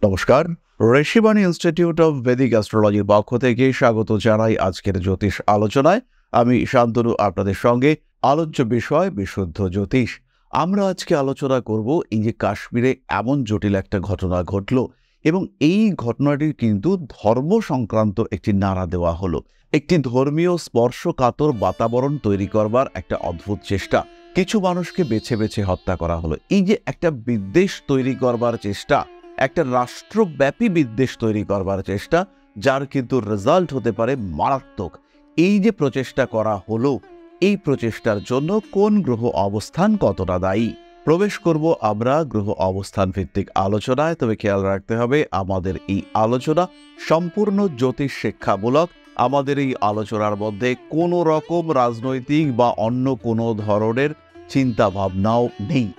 নমস্কার, Rishibani institute of বেদিক অ্যাস্ট্রোলজির পক্ষ থেকে স্বাগত জানাই আজকের জ্যোতিষ আলোচনায়। আমি শান্তনু আপনাদের সঙ্গে। আলোচ্য বিষয় বিশুদ্ধ জ্যোতিষ। আমরা আজকে আলোচনা করব এই যে কাশ্মীরে এমন জটিল একটা ঘটনা ঘটল এবং এই ঘটনাটির কিন্তু ধর্ম সংক্রান্ত একটি নাড়া দেওয়া হলো। একটি ধর্মীয় স্পর্শকাতর বাতাবরণ তৈরি করবার একটা অদ্ভুত চেষ্টা। কিছু মানুষকে বেছে বেছে হত্যা করা হলো। এই যে একটা বিদ্বেষ তৈরি করবার চেষ্টা, একটা রাষ্ট্রব্যাপী বিদ্বেষ তৈরি করবার চেষ্টা, যার কিন্তু রেজাল্ট হতে পারে মারাত্মক। এই যে প্রচেষ্টা করা হলো, এই প্রচেষ্টার জন্য কোন গ্রহ অবস্থান কতটা দায়ী? প্রবেশ করব আমরা গ্রহ অবস্থান ভিত্তিক আলোচনায়। তবে খেয়াল রাখতে হবে আমাদের এই আলোচনা সম্পূর্ণ জ্যোতিষ শিক্ষামূলক। আমাদের এই আলোচনার মধ্যে কোনো রকম রাজনৈতিক বা অন্য কোনো ধরনের চিন্তা ভাবনাও নেই।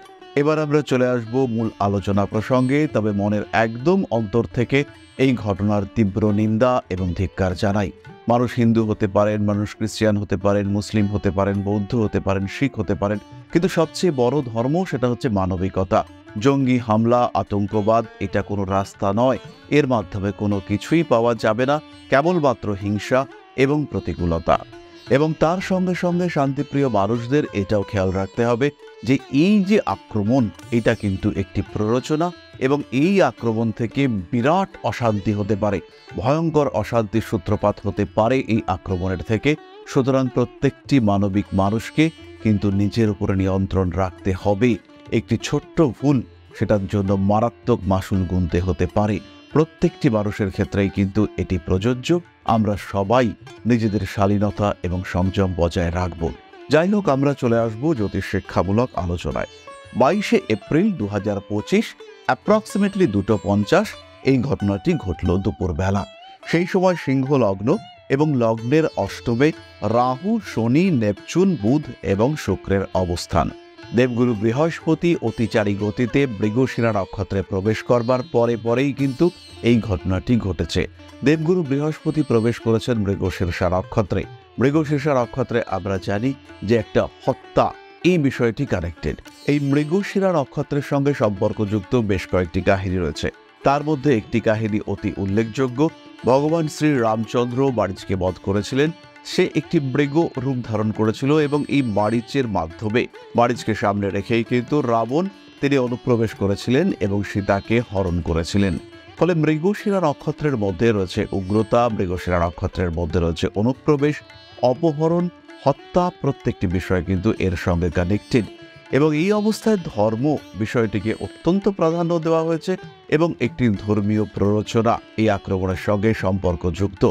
এবার আমরা চলে আসব মূল আলোচনা প্রসঙ্গে। তবে মনের একদম অন্তর থেকে এই ঘটনার তীব্র নিন্দা এবং ধিক্কার জানাই। মানুষ হিন্দু হতে পারেন, মানুষ খ্রিস্টান হতে পারেন, মুসলিম হতে পারেন, বৌদ্ধ হতে পারেন, শিখ হতে পারেন, কিন্তু সবচেয়ে বড় ধর্ম সেটা হচ্ছে মানবিকতা। জঙ্গি হামলা, আতঙ্কবাদ এটা কোনো রাস্তা নয়। এর মাধ্যমে কোনো কিছুই পাওয়া যাবে না, কেবলমাত্র হিংসা এবং প্রতিকূলতা। এবং তার সঙ্গে সঙ্গে শান্তিপ্রিয় মানুষদের এটাও খেয়াল রাখতে হবে যে এই যে আক্রমণ, এটা কিন্তু একটি প্ররোচনা এবং এই আক্রমণ থেকে বিরাট অশান্তি হতে পারে, ভয়ঙ্কর অশান্তির সূত্রপাত হতে পারে এই আক্রমণের থেকে। সুতরাং প্রত্যেকটি মানবিক মানুষকে কিন্তু নিজের উপরে নিয়ন্ত্রণ রাখতে হবে। একটি ছোট্ট ভুল সেটার জন্য মারাত্মক মাসুল গুনতে হতে পারে। প্রত্যেকটি মানুষের ক্ষেত্রেই কিন্তু এটি প্রযোজ্য। আমরা সবাই নিজেদের শালীনতা এবং সংযম বজায় রাখব। যাই হোক, আমরা চলে আসব জ্যোতিষ শিক্ষামূলক আলোচনায়। 22শে এপ্রিল 2025 অ্যাপ্রক্সিমেটলি 2:50 এই ঘটনাটি ঘটল দুপুরবেলা। সেই সময় সিংহ লগ্ন এবং লগ্নের অষ্টমে রাহু, শনি, নেপচুন, বুধ এবং শুক্রের অবস্থান। দেবগুরু বৃহস্পতি অতিচারী গতিতে মৃগশিরা নক্ষত্রে প্রবেশ করবার পরেই কিন্তু এই ঘটনাটি ঘটেছে। দেবগুরু বৃহস্পতি প্রবেশ করেছেন মৃগশীর্ষা নক্ষত্রে। মৃগশীর্ষা নক্ষত্রে আমরা জানি যে একটা হত্যা, এই বিষয়টি কানেক্টেড। এই মৃগশিরা নক্ষত্রের সঙ্গে সম্পর্কযুক্ত বেশ কয়েকটি কাহিনী রয়েছে। তার মধ্যে একটি কাহিনী অতি উল্লেখযোগ্য। ভগবান শ্রী রামচন্দ্র মারীচকে বধ করেছিলেন। সে একটি মৃগ রূপ ধারণ করেছিল এবং এই মারীচের মাধ্যমে, মারীচকে সামনে রেখেই কিন্তু রাবণ তিনি অনুপ্রবেশ করেছিলেন এবং সীতাকে হরণ করেছিলেন। ফলে মৃগশিরা নক্ষত্রের মধ্যে রয়েছে উগ্রতা, মৃগশিরা নক্ষত্রের মধ্যে রয়েছে অনুপ্রবেশ, অপহরণ, হত্যা, প্রত্যেকটি বিষয় কিন্তু এর সঙ্গে কানেক্টেড। এবং এই অবস্থায় ধর্ম বিষয়টিকে অত্যন্ত প্রাধান্য দেওয়া হয়েছে এবং একটি ধর্মীয় প্ররোচনা এই আক্রমণের সঙ্গে সম্পর্কযুক্ত।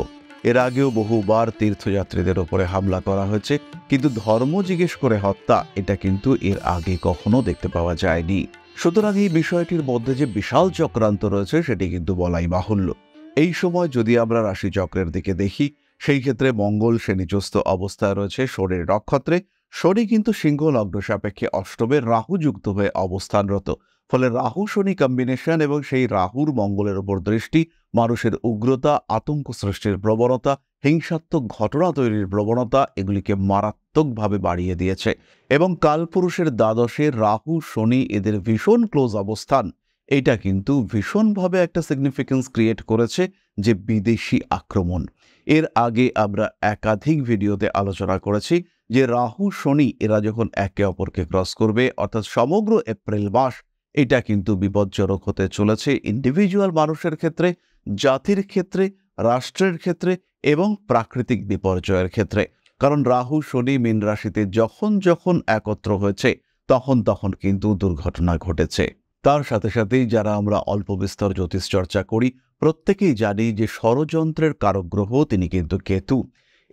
এর আগেও বহুবার তীর্থযাত্রীদের ওপরে হামলা করা হয়েছে, কিন্তু ধর্ম জিজ্ঞেস করে হত্যা, এটা কিন্তু এর আগে কখনো দেখতে পাওয়া যায়নি। সুতরাং এই বিষয়টির মধ্যে যে বিশাল চক্রান্ত রয়েছে সেটি কিন্তু বলাই বাহুল্য। এই সময় যদি আমরা রাশিচক্রের দিকে দেখি, সেই ক্ষেত্রে মঙ্গল সে নিচস্থ অবস্থায় রয়েছে শনির নক্ষত্রে। শনি কিন্তু সিংহ লগ্ন সাপেক্ষে অষ্টমে রাহু যুক্ত হয়ে অবস্থানরত। ফলে রাহু শনি কম্বিনেশন এবং সেই রাহুর মঙ্গলের উপর দৃষ্টি মানুষের উগ্রতা, আতঙ্ক সৃষ্টির প্রবণতা, হিংসাত্মক ঘটনা তৈরির প্রবণতা এগুলিকে মারাত্মকভাবে বাড়িয়ে দিয়েছে। এবং কালপুরুষের দ্বাদশে রাহু শনি এদের ভীষণ ক্লোজ অবস্থান, এটা কিন্তু ভীষণভাবে একটা সিগনিফিকেন্স ক্রিয়েট করেছে যে বিদেশি আক্রমণ। এর আগে আমরা একাধিক ভিডিওতে আলোচনা করেছি যে রাহু শনি এরা যখন একে অপরকে ক্রস করবে, অর্থাৎ সমগ্র এপ্রিল মাস এটা কিন্তু বিপজ্জনক হতে চলেছে ইন্ডিভিজুয়াল মানুষের ক্ষেত্রে, জাতির ক্ষেত্রে, রাষ্ট্রের ক্ষেত্রে এবং প্রাকৃতিক বিপর্যয়ের ক্ষেত্রে। কারণ রাহু শনি মীন রাশিতে যখন যখন একত্র হয়েছে তখন কিন্তু দুর্ঘটনা ঘটেছে। তার সাথে সাথেই যারা আমরা অল্প বিস্তর জ্যোতিষ চর্চা করি প্রত্যেকেই জানি যে ষড়যন্ত্রের কারক গ্রহ তিনি কিন্তু কেতু।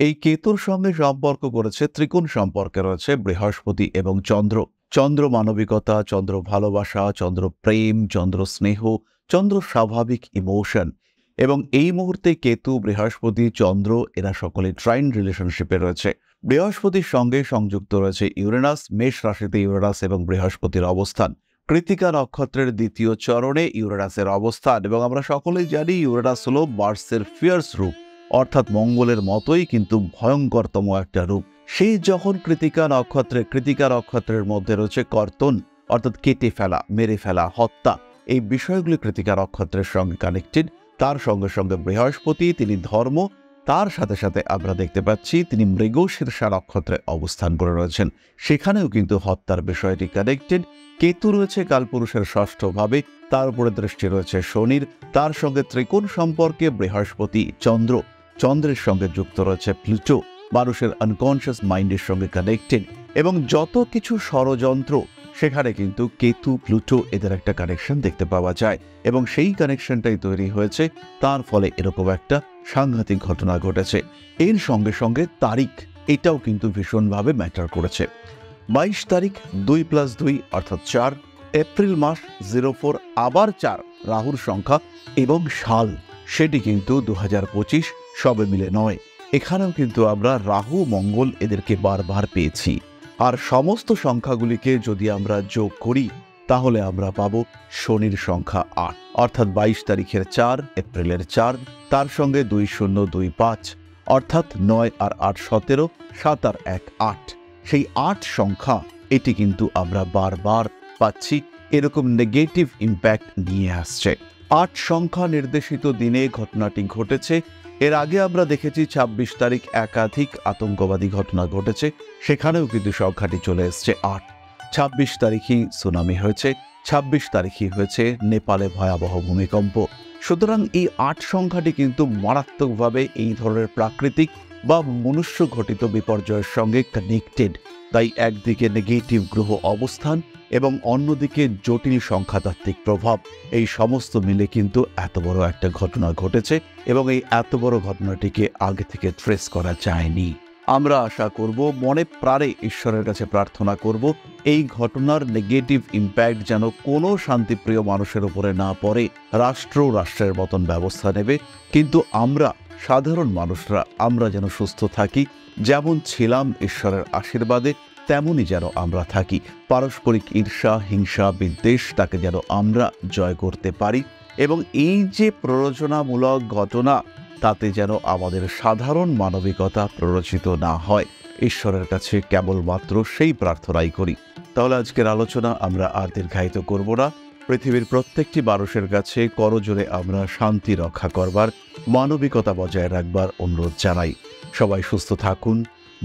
এই কেতুর সঙ্গে সম্পর্ক করেছে, ত্রিকোণ সম্পর্কে রয়েছে বৃহস্পতি এবং চন্দ্র। চন্দ্র মানবিকতা, চন্দ্র ভালোবাসা, চন্দ্র প্রেম, চন্দ্র স্নেহ, চন্দ্র স্বাভাবিক ইমোশন। এবং এই মুহূর্তে কেতু, বৃহস্পতি, চন্দ্র এরা সকলে ট্রাইন রিলেশনশিপে রয়েছে। বৃহস্পতির সঙ্গে সংযুক্ত রয়েছে ইউরেনাস। মেষ রাশিতে ইউরেনাস এবং বৃহস্পতির অবস্থান। কৃত্তিকা নক্ষত্রের দ্বিতীয় চরণে ইউরেনাসের অবস্থান। এবং আমরা সকলেই জানি ইউরেনাস হল মার্সের ফিয়ার্স রূপ, অর্থাৎ মঙ্গলের মতোই কিন্তু ভয়ঙ্করতম একটা রূপ। সেই যখন কৃত্তিকা নক্ষত্রের মধ্যে রয়েছে কর্তন, অর্থাৎ কেটে ফেলা, মেরে ফেলা, হত্যা। এই বিষয়গুলি কৃতিকা নক্ষত্রের সঙ্গে কানেক্টেড। তার সঙ্গে সঙ্গে বৃহস্পতি, তিনি ধর্ম, তার সাথে সাথে আমরা দেখতে পাচ্ছি তিনি মৃগশীর্ষা নক্ষত্রে অবস্থান করে রয়েছেন, সেখানেও কিন্তু হত্যার বিষয়টি কানেক্টেড। কেতু রয়েছে কালপুরুষের ষষ্ঠ ভাবে, তার উপরে দৃষ্টি রয়েছে শনির, তার সঙ্গে ত্রিকোণ সম্পর্কে বৃহস্পতি চন্দ্র, চন্দ্রের সঙ্গে যুক্ত রয়েছে প্লুটো, মানুষের আনকনশিয়াস মাইন্ডের সঙ্গে কানেক্টেড। এবং যত কিছু ষড়যন্ত্র, সেখানে কিন্তু কেতু প্লুটো এদের একটা কানেকশন দেখতে পাওয়া যায়, এবং সেই কানেকশনটাই তৈরি হয়েছে, তার ফলে এরকম একটা সাংঘাতিক ঘটনা ঘটেছে। এর সঙ্গে সঙ্গে তারিখ, এটাও কিন্তু ভীষণভাবে ম্যাটার করেছে। 22 তারিখ 2+2 অর্থাৎ 4, এপ্রিল মাস 04 আবার 4, রাহুর সংখ্যা এবং সাল সেটি কিন্তু 2025 সবে মিলে নয়। এখানেও কিন্তু আমরা রাহু মঙ্গল এদেরকে বারবার পেয়েছি। আর সমস্ত সংখ্যাগুলিকে যদি আমরা যোগ করি তাহলে আমরা পাব শনির সংখ্যা 8, অর্থাৎ 22 তারিখের 4, এপ্রিলের 4, তার সঙ্গে 2025 অর্থাৎ 9 আর 8 17, 7 আর 1 8। সেই 8 সংখ্যা, এটি কিন্তু আমরা বারবার পাচ্ছি, এরকম নেগেটিভ ইম্প্যাক্ট নিয়ে আসছে। 8 সংখ্যা নির্দেশিত দিনে ঘটনাটি ঘটেছে। এর আগে আমরা দেখেছি 26 তারিখ একাধিক আতঙ্কবাদী ঘটনা ঘটেছে, সেখানেও কিন্তু সংখ্যাটি চলে এসছে 8। 26 তারিখই সুনামি হয়েছে, 26 তারিখই হয়েছে নেপালে ভয়াবহ ভূমিকম্প। সুতরাং এই 8 সংখ্যাটি কিন্তু মারাত্মকভাবে এই ধরনের প্রাকৃতিক বা মনুষ্য ঘটিত বিপর্যয়ের সঙ্গে কানেক্টেড। তাই একদিকে নেগেটিভ গ্রহ অবস্থান এবং অন্যদিকে জটিল সংখ্যাতাত্ত্বিক প্রভাব, এই সমস্ত মিলে কিন্তু এত বড় একটা ঘটনা ঘটেছে, এবং এই এত বড় ঘটনাটিকে আগে থেকে ট্রেস করা যায়নি। আমরা আশা করব, মনে প্রাণে ঈশ্বরের কাছে প্রার্থনা করব, এই ঘটনার নেগেটিভ ইম্প্যাক্ট যেন কোনো শান্তিপ্রিয় মানুষের উপরে না পড়ে। রাষ্ট্রের মতন ব্যবস্থা নেবে, কিন্তু আমরা সাধারণ মানুষরা আমরা যেন সুস্থ থাকি, যেমন ছিলাম ঈশ্বরের আশীর্বাদে তেমনই যেন আমরা থাকি। পারস্পরিক ঈর্ষা, হিংসা, বিদ্বেষ, তাকে যেন আমরা জয় করতে পারি, এবং এই যে প্ররোচনামূলক ঘটনা, তাতে যেন আমাদের সাধারণ মানবিকতা প্ররোচিত না হয়। ঈশ্বরের কাছে কেবলমাত্র সেই প্রার্থনাই করি। তাহলে আজকের আলোচনা আমরা আর দীর্ঘায়িত করব না। পৃথিবীর প্রত্যেকটি মানুষের কাছে করজোড়ে আমরা শান্তি রক্ষা করবার, মানবিকতা বজায় রাখবার অনুরোধ জানাই। সবাই সুস্থ থাকুন,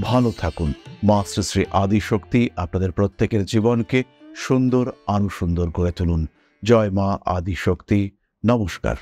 ভালো থাকুন। মা শ্রী শ্রী আদিশক্তি আপনাদের প্রত্যেকের জীবনকে সুন্দর আরো সুন্দর করে তুলুন। জয় মা আদিশক্তি। নমস্কার।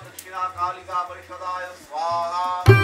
दक्षिणा कालिका परिषदाय स्वाहा।